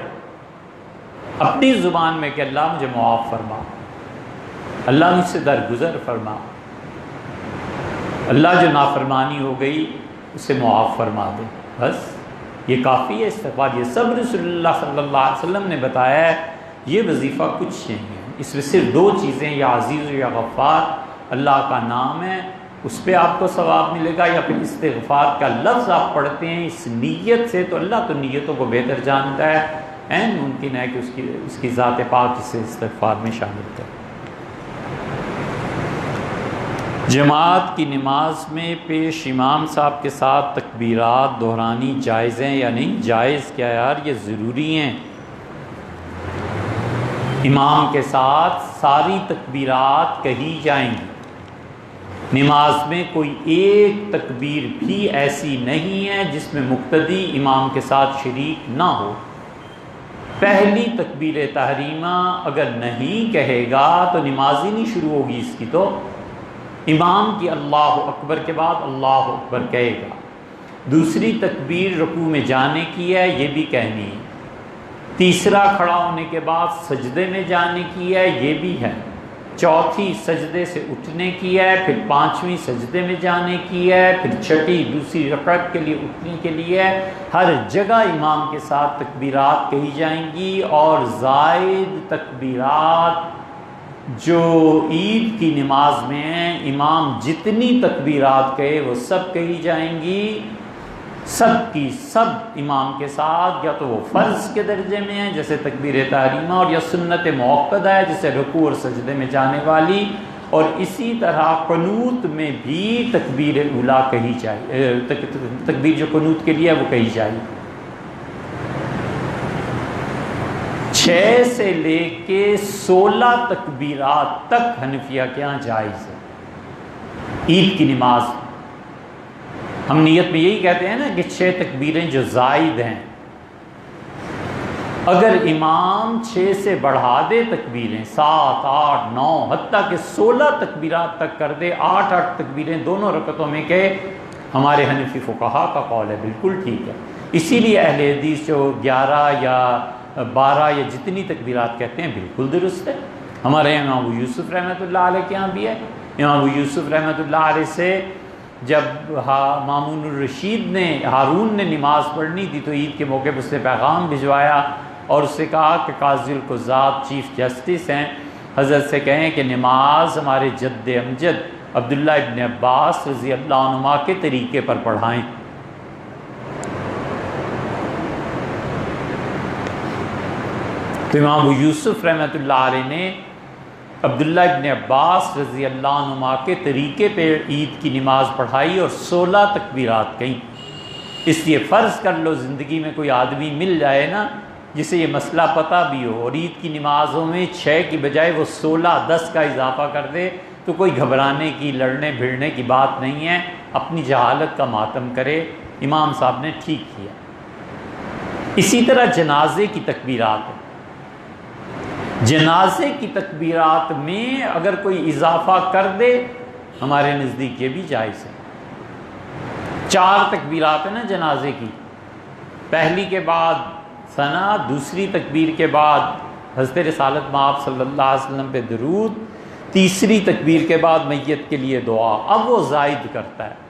اپنی زبان میں کہ اللہ مجھے معاف فرما، اللہ مجھ سے درگزر فرما، اللہ جو نافرمانی ہو گئی اسے معاف فرما دے، بس یہ کافی ہے استغفار۔ یہ سب رسول اللہ صلی اللہ علیہ وسلم نے بتایا ہے، یہ وظیفہ کچھ نہیں ہے۔ اس میں صرف دو چیزیں، یا عزیز یا غفار اللہ کا نام ہے، اس پہ آپ کو ثواب ملے گا، یا پھر استغفار کا لفظ آپ پڑھتے ہیں اس نیت سے، تو اللہ تو نیتوں کو بہتر جانتا ہے، این ممکن ہے کہ اس کی ذات پاک اسے استغفار میں شامل کرے۔ جماعت کی نماز میں پیش امام صاحب کے ساتھ تکبیرات دہرانی جائز ہیں یا نہیں؟ جائز کیا یار، یہ ضروری ہیں۔ امام کے ساتھ ساری تکبیرات کہی جائیں گی۔ نماز میں کوئی ایک تکبیر بھی ایسی نہیں ہے جس میں مقتدی امام کے ساتھ شریک نہ ہو۔ پہلی تکبیر تحریمہ اگر نہیں کہے گا تو نماز ہی نہیں شروع ہوگی اس کی، تو امام کی اللہ اکبر کے بعد اللہ اکبر کہے گا۔ دوسری تکبیر رکوع میں جانے کی ہے، یہ بھی کہنی ہے۔ تیسرا کھڑا ہونے کے بعد سجدے میں جانے کی ہے، یہ بھی ہے۔ چوتھی سجدے سے اٹھنے کی ہے، پھر پانچویں سجدے میں جانے کی ہے، پھر چھٹی دوسری رکعت کے لیے اٹھنے کے لیے ہے۔ ہر جگہ امام کے ساتھ تکبیرات کہی جائیں گی، اور زائد تکبیرات جو عید کی نماز میں ہیں، امام جتنی تکبیرات کہے وہ سب کہی جائیں گی، سب کی سب امام کے ساتھ، یا تو وہ فرض کے درجے میں ہیں جیسے تکبیر تحریمہ، اور یا سنت موقدہ ہے جیسے رکوع اور سجدے میں جانے والی، اور اسی طرح قنوت میں بھی تکبیر اولیٰ کہی جائے، تکبیر جو قنوت کے لیے ہے وہ کہی جائے۔ 6 سے لے کے 16 تکبیرات تک حنفیہ کے ہاں جائز ہے عید کی نماز۔ ہم نیت میں یہی کہتے ہیں نا کہ 6 تکبیریں جو زائد ہیں، اگر امام 6 سے بڑھا دے تکبیریں، 7، 8، 9، حتیٰ کہ 16 تکبیرات تک کر دے، 8 تکبیریں دونوں رکعتوں میں کہ ہمارے حنفی فقہا کا قول ہے بالکل ٹھیک ہے۔ اسی لیے اہل حدیث جو 11 یا 12 یا جتنی تکبیرات کہتے ہیں بالکل درست ہے۔ ہمارے یہاں امام ابو یوسف رحمۃ اللہ علیہ کے یہاں بھی ہے۔ امام ابو یوسف رحمۃ اللہ علیہ سے جب مامون الرشید نے، ہارون نے نماز پڑھنی تھی تو عید کے موقع پر اس نے پیغام بھجوایا اور اس سے کہا کہ قاضی القضات چیف جسٹس ہیں، حضرت سے کہیں کہ نماز ہمارے جد امجد عبداللہ ابن عباس رضی اللہ عنہما کے طریقے پر پڑھائیں۔ تو امام ابو یوسف رحمۃ اللہ علیہ نے عبداللہ ابن عباس رضی اللہ عنہما کے طریقے پہ عید کی نماز پڑھائی اور 16 تکبیرات کہیں۔ اس لیے فرض کر لو زندگی میں کوئی آدمی مل جائے نا جسے یہ مسئلہ پتہ بھی ہو اور عید کی نمازوں میں 6 کی بجائے وہ 16، 10 کا اضافہ کر دے، تو کوئی گھبرانے کی، لڑنے بھیڑنے کی بات نہیں ہے، اپنی جہالت کا ماتم کرے۔ امام صاحب نے ٹھیک کیا۔ اسی طرح جنازے کی تکبیرات، جنازے کی تکبیرات میں اگر کوئی اضافہ کر دے ہمارے نزدیک یہ بھی جائز ہے۔ 4 تکبیرات ہیں نا جنازے کی، پہلی کے بعد ثنا، دوسری تکبیر کے بعد حضرت رسالت مآب صلی اللہ علیہ وسلم پہ درود، تیسری تکبیر کے بعد میت کے لیے دعا۔ اب وہ زائد کرتا ہے،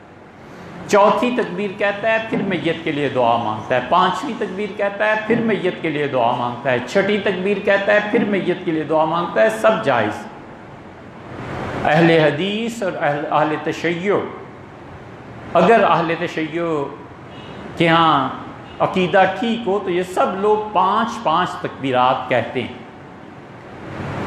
چوتھی تکبیر کہتا ہے پھر میت کے لیے دعا مانگتا ہے، پانچویں تکبیر کہتا ہے پھر میت کے لیے دعا مانگتا ہے، چھٹی تکبیر کہتا ہے پھر میت کے لیے دعا مانگتا ہے، سب جائز۔ اہل حدیث اور اہل تشیع، اگر اہل تشیع کے ہاں عقیدہ ٹھیک ہو تو یہ سب لوگ 5 تکبیرات کہتے ہیں۔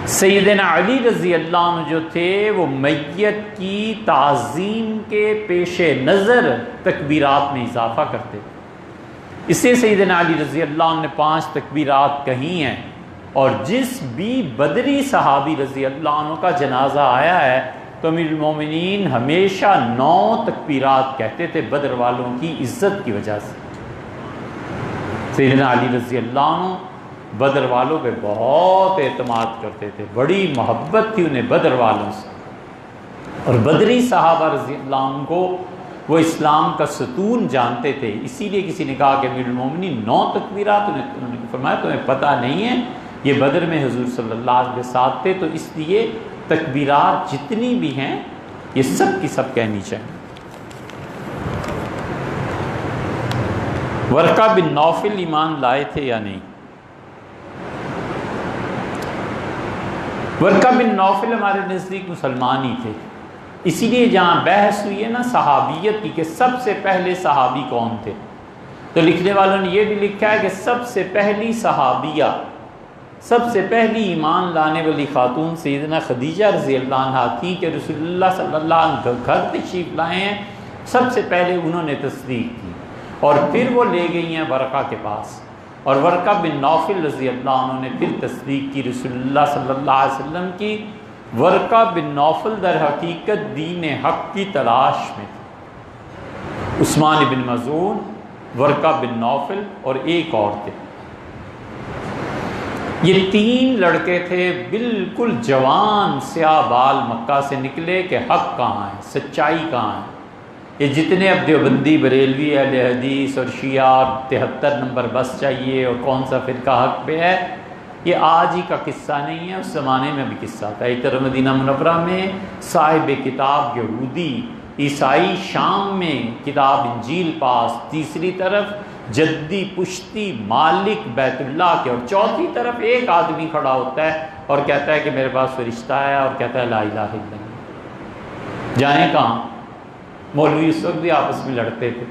سیدنا علی رضی اللہ عنہ جو تھے وہ میت کی تعظیم کے پیش نظر تکبیرات میں اضافہ کرتے تھے، اس سے سیدنا علی رضی اللہ عنہ نے 5 تکبیرات کہی ہیں۔ اور جس بھی بدری صحابی رضی اللہ عنہ کا جنازہ آیا ہے تو امیر المومنین ہمیشہ 9 تکبیرات کہتے تھے بدر والوں کی عزت کی وجہ سے۔ سیدنا علی رضی اللہ عنہ بدر والوں پہ بہت اعتماد کرتے تھے، بڑی محبت تھی انہیں بدر والوں سے، اور بدری صحابہ رضی اللہ عنہ کو وہ اسلام کا ستون جانتے تھے۔ اسی لیے کسی نے کہا کہ امیر المومنین 9 تکبیرات، انہوں نے فرمایا تمہیں پتہ نہیں ہے یہ بدر میں حضور صلی اللہ علیہ وسلم کے ساتھ تھے، تو اس لیے تکبیرات جتنی بھی ہیں یہ سب کی سب کہنی چاہیے۔ ورقہ بن نوفل ایمان لائے تھے یا نہیں؟ ورقہ بن نوفل ہمارے نزدیک مسلمان ہی تھے، اسی لیے جہاں بحث ہوئی ہے نا صحابیت کی کہ سب سے پہلے صحابی کون تھے، تو لکھنے والوں نے یہ بھی لکھا ہے کہ سب سے پہلی صحابیہ، سب سے پہلی ایمان لانے والی خاتون سیدنا خدیجہ رضی اللہ عنہا تھی کہ رسول اللہ صلی اللہ علیہ وسلم گھر تشریف لائے ہیں، سب سے پہلے انہوں نے تصدیق کی، اور پھر وہ لے گئی ہیں ورقہ کے پاس، اور ورقہ بن نوفل رضی اللہ عنہ نے پھر تصدیق کی رسول اللہ صلی اللہ علیہ وسلم کی۔ ورقہ بن نوفل در حقیقت دین حق کی تلاش میں تھے، عثمان بن مظعون، ورقہ بن نوفل اور ایک اور تھے، یہ 3 لڑکے تھے بالکل جوان سیاہ بال، مکہ سے نکلے کہ حق کہاں ہے، سچائی کہاں ہے۔ یہ جتنے اب دیوبندی، بریلوی، اہل حدیث اور شیعہ 73 نمبر بس چاہیے اور کون سا فرقہ حق پہ ہے، یہ آج ہی کا قصہ نہیں ہے، اس زمانے میں بھی قصہ تھا۔ ایک طرف مدینہ منورہ میں صاحب کتاب یہودی، عیسائی شام میں کتاب انجیل پاس، تیسری طرف جدی پشتی مالک بیت اللہ کے، اور چوتھی طرف ایک آدمی کھڑا ہوتا ہے اور کہتا ہے کہ میرے پاس فرشتہ ہے، اور کہتا ہے لا الہ الا اللہ۔ جائیں کہاں؟ مولوی اس وقت بھی آپس میں لڑتے تھے،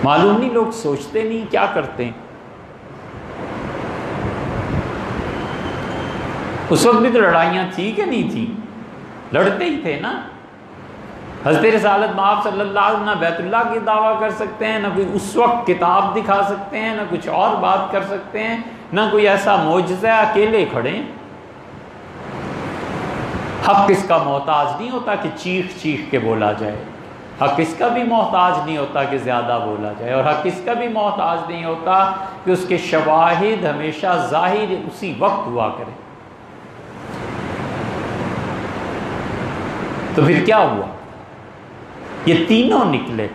معلوم نہیں لوگ سوچتے نہیں کیا کرتے ہیں۔ اس وقت بھی تو لڑائیاں تھی کہ نہیں تھی، لڑتے ہی تھے نا۔ حضرت رسالت مآب صلی اللہ علیہ وسلم نہ بیت اللہ کی دعویٰ کر سکتے ہیں، نہ کوئی اس وقت کتاب دکھا سکتے ہیں، نہ کچھ اور بات کر سکتے ہیں، نہ کوئی ایسا معجزہ، اکیلے کھڑے ہیں۔ حق اس کا محتاج نہیں ہوتا کہ چیخ چیخ کے بولا جائے، حق اس کا بھی محتاج نہیں ہوتا کہ زیادہ بولا جائے، اور حق اس کا بھی محتاج نہیں ہوتا کہ اس کے شواہد ہمیشہ ظاہر اسی وقت ہوا کرے۔ تو پھر کیا ہوا؟ یہ تینوں نکلے،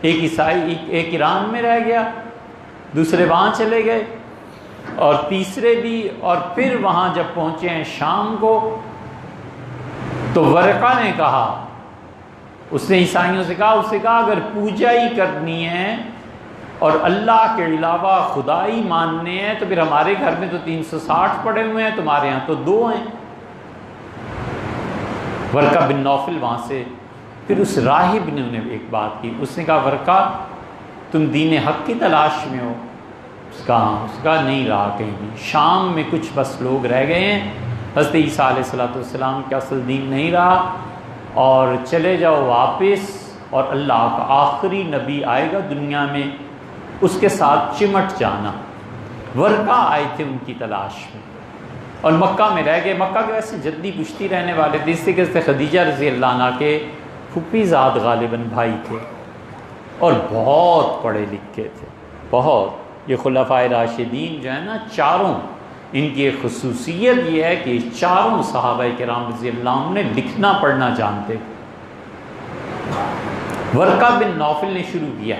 ایک عیسائی، ایک ایران میں رہ گیا، دوسرے وہاں چلے گئے، اور تیسرے بھی، اور پھر وہاں جب پہنچے ہیں شام کو تو ورقہ نے کہا، اس نے عیسائیوں سے کہا اگر پوجا ہی کرنی ہے اور اللہ کے علاوہ خدائی ماننے ہیں تو پھر ہمارے گھر میں تو 360 پڑے ہوئے ہیں، تمہارے ہاں تو 2 ہیں۔ ورقہ بن نوفل وہاں سے، پھر اس راہب نے انہیں ایک بات کی، اس نے کہا ورقہ تم دین حق کی تلاش میں ہو؟ اس کا نہیں رہا کہیں بھی، شام میں کچھ بس لوگ رہ گئے ہیں، حضرت عیسیٰ علیہ السلام کا اصل دین نہیں رہا، اور چلے جاؤ واپس، اور اللہ کا آخری نبی آئے گا دنیا میں، اس کے ساتھ چمٹ جانا۔ ورقہ آئے تھے ان کی تلاش میں، اور مکہ میں رہ گئے۔ مکہ کے ویسے جدی پشتی رہنے والے تھے، اس سے کہ خدیجہ رضی اللہ عنہ کے پھپھی زاد غالباً بھائی تھے، اور بہت پڑھے لکھے تھے، بہت۔ یہ خلفائے راشدین جو ہے نا چاروں، ان کی ایک خصوصیت یہ ہے کہ چاروں صحابہ کرام رضی اللہ عنہ نے لکھنا پڑھنا جانتے تھے۔ ورقہ بن نوفل نے شروع کیا،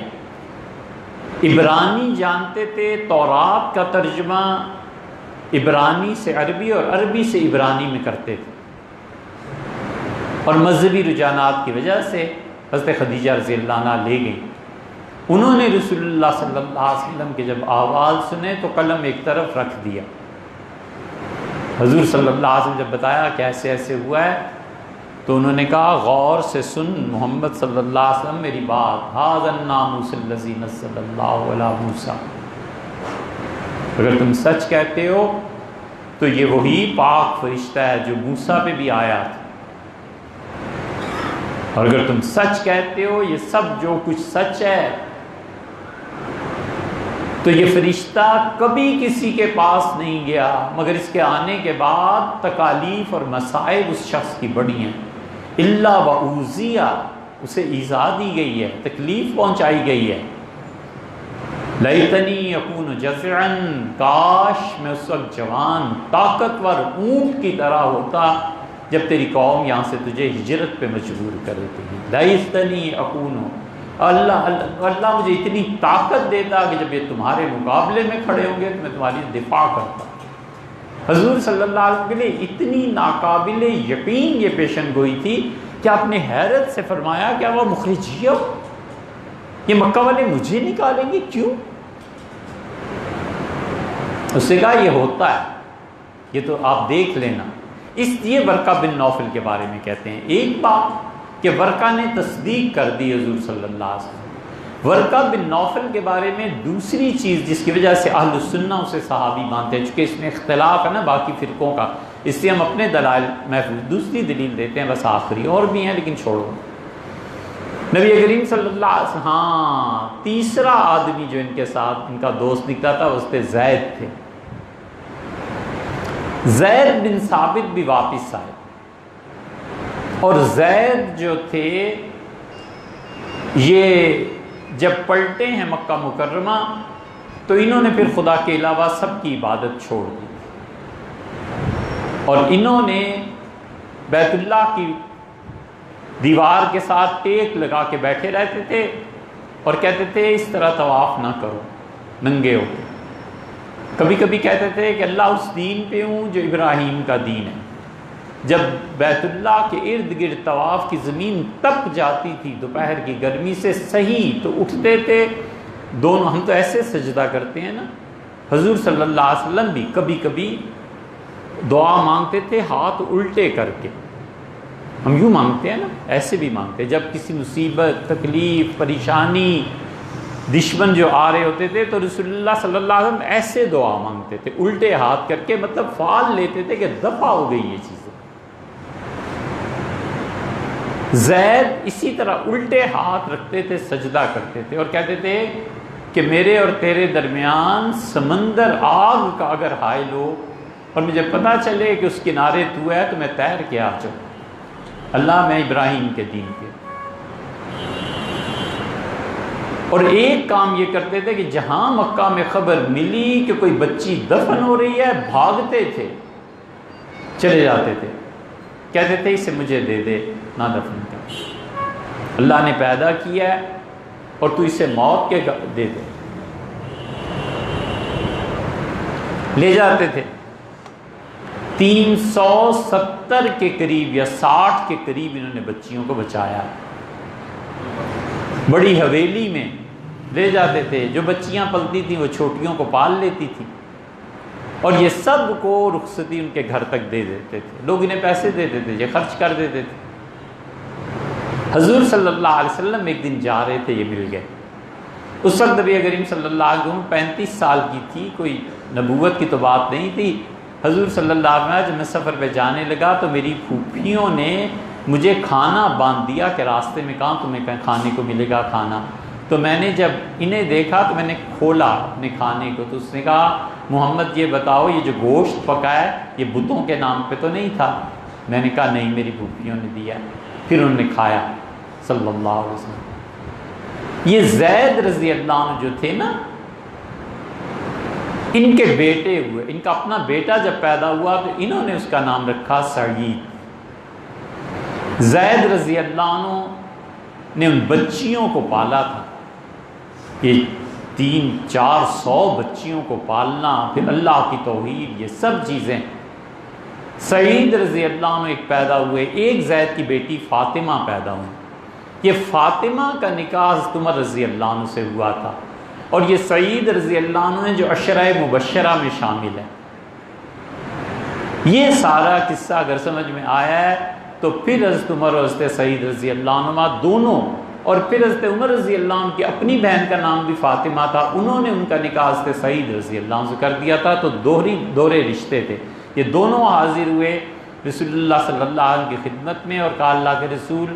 عبرانی جانتے تھے، تورات کا ترجمہ عبرانی سے عربی اور عربی سے عبرانی میں کرتے تھے، اور مذہبی رجحانات کی وجہ سے حضرت خدیجہ رضی اللہ عنہ لے گئیں۔ انہوں نے رسول اللہ صلی اللہ علیہ وسلم کے جب آواز سنے تو قلم ایک طرف رکھ دیا۔ حضور صلی اللہ علیہ وسلم جب بتایا کہ ایسے ایسے ہوا ہے تو انہوں نے کہا غور سے سن محمد صلی اللہ علیہ وسلم میری بات، ھذا الناموس الذی نزل اللہ علی موسیٰ، اگر تم سچ کہتے ہو تو یہ وہی پاک فرشتہ ہے جو موسیٰ پہ بھی آیا تھا، اور اگر تم سچ کہتے ہو یہ سب جو کچھ سچ ہے تو یہ فرشتہ کبھی کسی کے پاس نہیں گیا، مگر اس کے آنے کے بعد تکالیف اور مصائب اس شخص کی بڑی ہیں، الا وأوذیہ، اسے ایذا دی گئی ہے، تکلیف پہنچائی گئی ہے۔ لیتنی اکون جزعا، کاش میں اس وقت جوان طاقتور اونٹ کی طرح ہوتا جب تیری قوم یہاں سے تجھے ہجرت پہ مجبور کر دیتی ہے۔ لیتنی اکون، اللہ مجھے اتنی طاقت دیتا کہ جب یہ تمہارے مقابلے میں کھڑے ہوں گے تو میں تمہاری دفاع کرتا۔ حضور صلی اللہ علیہ وسلم کے لیے اتنی ناقابل یقین یہ پیشن گوئی تھی کہ آپ نے حیرت سے فرمایا کیا وہ مخرجیہ، یہ مکہ والے مجھے نکالیں گے؟ کیوں؟ اس نے کہا یہ ہوتا ہے، یہ تو آپ دیکھ لینا، اس لیے ورقہ بن نوفل کے بارے میں کہتے ہیں ایک بات کہ ورقہ نے تصدیق کر دی حضور صلی اللہ علیہ وسلم، ورقہ بن نوفل کے بارے میں دوسری چیز جس کی وجہ سے اہل السنہ اسے صحابی مانتے ہیں، چونکہ اس میں اختلاف ہے نا باقی فرقوں کا، اس سے ہم اپنے دلائل محفوظ، دوسری دلیل دیتے ہیں بس آخری، اور بھی ہیں لیکن چھوڑو۔ نبی کریم صلی اللہ علیہ وسلم، ہاں تیسرا آدمی جو ان کے ساتھ ان کا دوست نکلا تھا اس پہ زید تھے، زید بن ثابت بھی واپس آئے، اور زید جو تھے یہ جب پلٹے ہیں مکہ مکرمہ تو انہوں نے پھر خدا کے علاوہ سب کی عبادت چھوڑ دی، اور انہوں نے بیت اللہ کی دیوار کے ساتھ ٹیک لگا کے بیٹھے رہتے تھے اور کہتے تھے اس طرح طواف نہ کرو ننگے ہو کے، کبھی کبھی کہتے تھے کہ اللہ اس دین پہ ہوں جو ابراہیم کا دین ہے۔ جب بیت اللہ کے ارد گرد طواف کی زمین تپ جاتی تھی دوپہر کی گرمی سے صحیح تو اٹھتے تھے دونوں، ہم تو ایسے سجدہ کرتے ہیں نا، حضور صلی اللہ علیہ وسلم بھی کبھی کبھی دعا مانگتے تھے ہاتھ الٹے کر کے، ہم یوں مانگتے ہیں نا ایسے بھی مانگتے، جب کسی مصیبت تکلیف پریشانی دشمن جو آ رہے ہوتے تھے تو رسول اللہ صلی اللہ علیہ وسلم ایسے دعا مانگتے تھے الٹے ہاتھ کر کے، مطلب فعال لیتے تھے کہ دفع ہو گئی یہ چیزیں۔ زید اسی طرح الٹے ہاتھ رکھتے تھے سجدہ کرتے تھے اور کہتے تھے کہ میرے اور تیرے درمیان سمندر آگ کا اگر حائل ہو اور مجھے پتہ چلے کہ اس کنارے تو ہے تو میں تیر کے آ جاؤں، اللہ میں ابراہیم کے دین کے۔ اور ایک کام یہ کرتے تھے کہ جہاں مکہ میں خبر ملی کہ کوئی بچی دفن ہو رہی ہے بھاگتے تھے چلے جاتے تھے، کہتے تھے اسے مجھے دے دے نہ دفن کر، اللہ نے پیدا کیا ہے اور تو اسے موت کے دے دے، لے جاتے تھے۔ 370 کے قریب یا 60 کے قریب انہوں نے بچیوں کو بچایا، بڑی حویلی میں لے جاتے تھے، جو بچیاں پلتی تھیں وہ چھوٹیوں کو پال لیتی تھیں، اور یہ سب کو رخصتی ان کے گھر تک دے دیتے تھے، لوگ انہیں پیسے دیتے تھے، یہ خرچ کر دیتے تھے۔ حضور صلی اللہ علیہ وسلم ایک دن جا رہے تھے، یہ مل گئے، اس وقت نبی کریم صلی اللہ علیہ وسلم 35 سال کی تھی، کوئی نبوت کی تو بات نہیں تھی۔ حضور صلی اللہ علیہ وسلم جب میں سفر پہ جانے لگا تو میری پھوپھیوں نے مجھے کھانا باندھ دیا کہ راستے میں کہاں تمہیں کھانے کو ملے گا کھانا، تو میں نے جب انہیں دیکھا تو میں نے کھولا اپنے کھانے کو، تو اس نے کہا محمد یہ بتاؤ یہ جو گوشت پکا ہے یہ بتوں کے نام پہ تو نہیں تھا؟ میں نے کہا نہیں میری پھوپھیوں نے دیا، پھر انہوں نے کھایا صلی اللہ علیہ وسلم۔ یہ زید رضی اللہ عنہ جو تھے نا، ان کے بیٹے ہوئے، ان کا اپنا بیٹا جب پیدا ہوا تو انہوں نے اس کا نام رکھا سعید۔ زید رضی اللہ عنہ نے ان بچیوں کو پالا تھا، یہ 300-400 بچیوں کو پالنا، پھر اللہ کی توحید، یہ سب چیزیں۔ سعید رضی اللہ عنہ ایک پیدا ہوئے، ایک زید کی بیٹی فاطمہ پیدا ہوئی، یہ فاطمہ کا نکاح حضرت عمر رضی اللہ عنہ سے ہوا تھا، اور یہ سعید رضی اللہ عنہ ہیں جو عشرہ مبشرہ میں شامل ہے۔ یہ سارا قصہ اگر سمجھ میں آیا ہے تو پھر حضرت عمر اور حضرت سعید رضی اللہ عنہ دونوں، اور پھر حضرت عمر رضی اللہ عنہ کی اپنی بہن کا نام بھی فاطمہ تھا، انہوں نے ان کا نکاح حضرت سعید رضی اللہ عنہ سے کر دیا تھا، تو دوہرے رشتے تھے۔ یہ دونوں حاضر ہوئے رسول اللہ صلی اللہ علیہ وسلم کی خدمت میں اور کہا اللہ کے رسول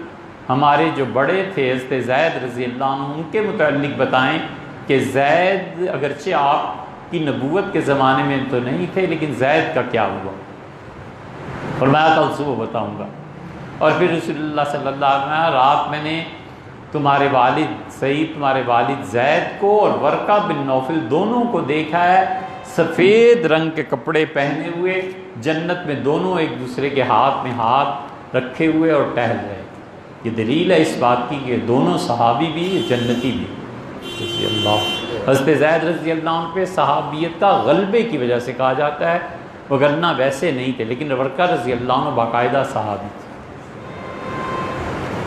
ہمارے جو بڑے تھے حضرت زید رضی اللہ عنہ ان کے متعلق بتائیں کہ زید اگرچہ آپ کی نبوت کے زمانے میں تو نہیں تھے لیکن زید کا کیا ہوا؟ فرمایا کل صبح بتاؤں گا۔ اور پھر رسول اللہ صلی اللہ علیہ وسلم رات میں نے تمہارے والد سعید تمہارے والد زید کو اور ورقہ بن نوفل دونوں کو دیکھا ہے سفید رنگ کے کپڑے پہنے ہوئے جنت میں، دونوں ایک دوسرے کے ہاتھ میں ہاتھ رکھے ہوئے اور ٹہل رہے۔ یہ دلیل ہے اس بات کی کہ دونوں صحابی بھی جنتی بھی رضی اللہ۔ حضرت زید رضی اللہ عنہ پہ صحابیت کا غلبے کی وجہ سے کہا جاتا ہے، وگرنہ ویسے نہیں تھے، لیکن ورقہ رضی اللہ عنہ باقاعدہ صحابی تھے۔